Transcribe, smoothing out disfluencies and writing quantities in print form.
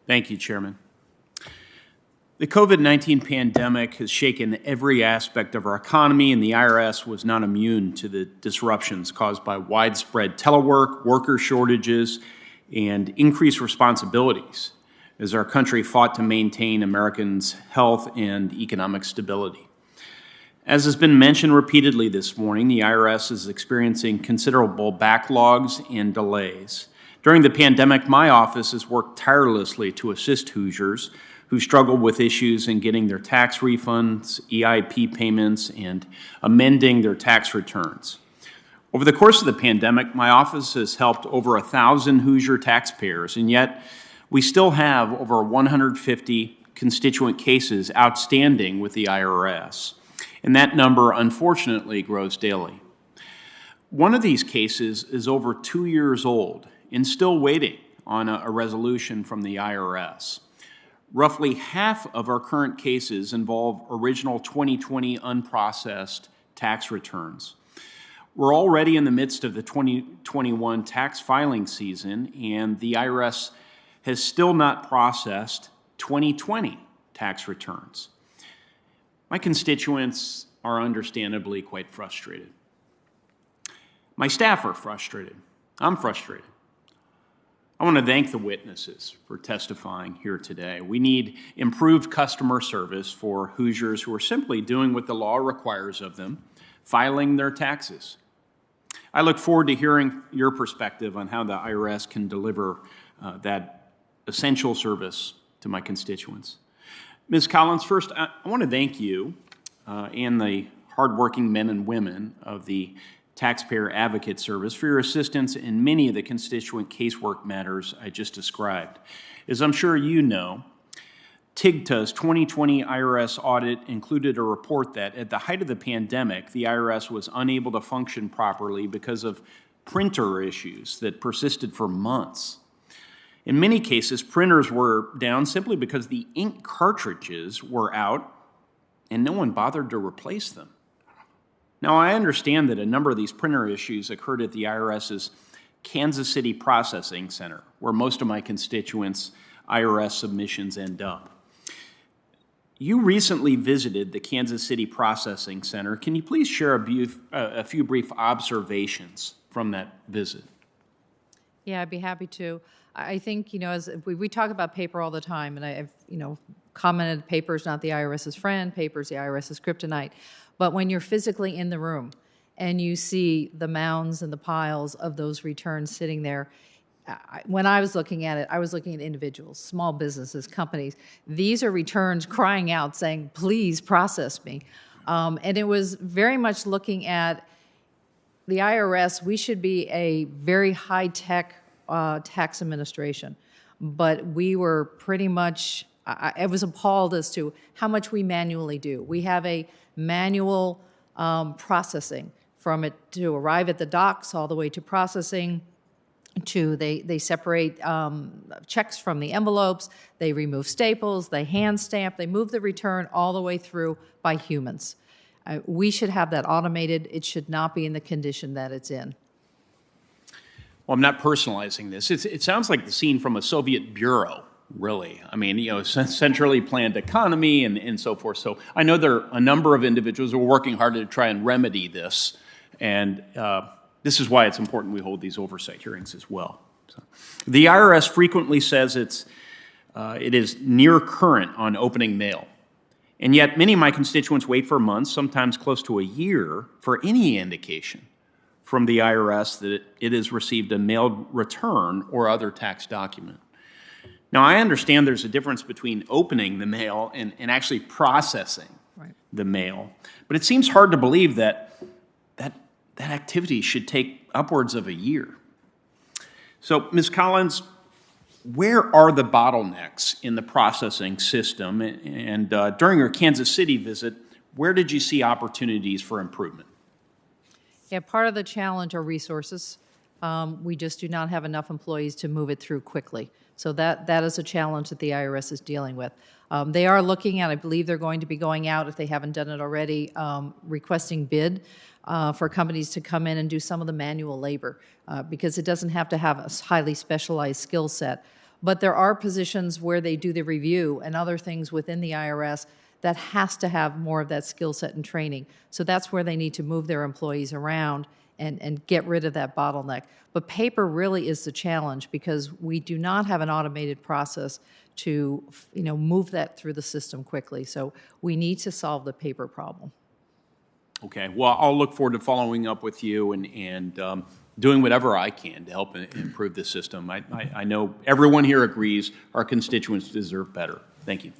Thank you, Chairman. The COVID-19 pandemic has shaken every aspect of our economy, and the IRS was not immune to the disruptions caused by widespread telework, worker shortages, and increased responsibilities as our country fought to maintain Americans' health and economic stability. As has been mentioned repeatedly this morning, the IRS is experiencing considerable backlogs and delays. During the pandemic, my office has worked tirelessly to assist Hoosiers who struggle with issues in getting their tax refunds, EIP payments, and amending their tax returns. Over the course of the pandemic, my office has helped over 1,000 Hoosier taxpayers, and yet we still have over 150 constituent cases outstanding with the IRS, and that number unfortunately grows daily. One of these cases is over 2 years old and still waiting on a resolution from the IRS. Roughly half of our current cases involve original 2020 unprocessed tax returns. We're already in the midst of the 2021 tax filing season, and the IRS has still not processed 2020 tax returns. My constituents are understandably quite frustrated. My staff are frustrated. I'm frustrated. I want to thank the witnesses for testifying here today. We need improved customer service for Hoosiers who are simply doing what the law requires of them, filing their taxes. I look forward to hearing your perspective on how the IRS can deliver that essential service to my constituents. Ms. Collins, first, I want to thank you and the hardworking men and women of the Taxpayer Advocate Service for your assistance in many of the constituent casework matters I just described. As I'm sure you know, TIGTA's 2020 IRS audit included a report that at the height of the pandemic, the IRS was unable to function properly because of printer issues that persisted for months. In many cases, printers were down simply because the ink cartridges were out and no one bothered to replace them. Now, I understand that a number of these printer issues occurred at the IRS's Kansas City Processing Center, where most of my constituents' IRS submissions end up. You recently visited the Kansas City Processing Center. Can you please share a few brief observations from that visit? Yeah, I'd be happy to. I think, as we talk about paper all the time, and I've, commented paper's not the IRS's friend, paper's the IRS's kryptonite. But when you're physically in the room and you see the mounds and the piles of those returns sitting there, when I was looking at it, I was looking at individuals, small businesses, companies. These are returns crying out, saying, please process me. And it was very much looking at the IRS. We should be a very high-tech tax administration. But we were pretty much, I was appalled as to how much we manually do. We have a manual processing from it to arrive at the docks all the way to processing to they separate checks from the envelopes, they remove staples, they hand stamp, they move the return all the way through by humans. We should have that automated. It should not be in the condition that it's in. Well, I'm not personalizing this. It sounds like the scene from a Soviet bureau. Really. I mean, centrally planned economy and so forth. So I know there are a number of individuals who are working hard to try and remedy this. And this is why it's important we hold these oversight hearings as well. So, the IRS frequently says it is near current on opening mail. And yet many of my constituents wait for months, sometimes close to a year, for any indication from the IRS that it has received a mailed return or other tax document. Now, I understand there's a difference between opening the mail and actually processing the mail, but it seems hard to believe that activity should take upwards of a year. So, Ms. Collins, where are the bottlenecks in the processing system? And during your Kansas City visit, where did you see opportunities for improvement? Yeah, part of the challenge are resources. We just do not have enough employees to move it through quickly. So that is a challenge that the IRS is dealing with. They are looking at, I believe they're going to be going out, if they haven't done it already, requesting bid for companies to come in and do some of the manual labor because it doesn't have to have a highly specialized skill set. But there are positions where they do the review and other things within the IRS that has to have more of that skill set and training. So that's where they need to move their employees around and get rid of that bottleneck. But paper really is the challenge because we do not have an automated process to, move that through the system quickly. So we need to solve the paper problem. Okay, well, I'll look forward to following up with you and doing whatever I can to help improve the system. I know everyone here agrees our constituents deserve better. Thank you.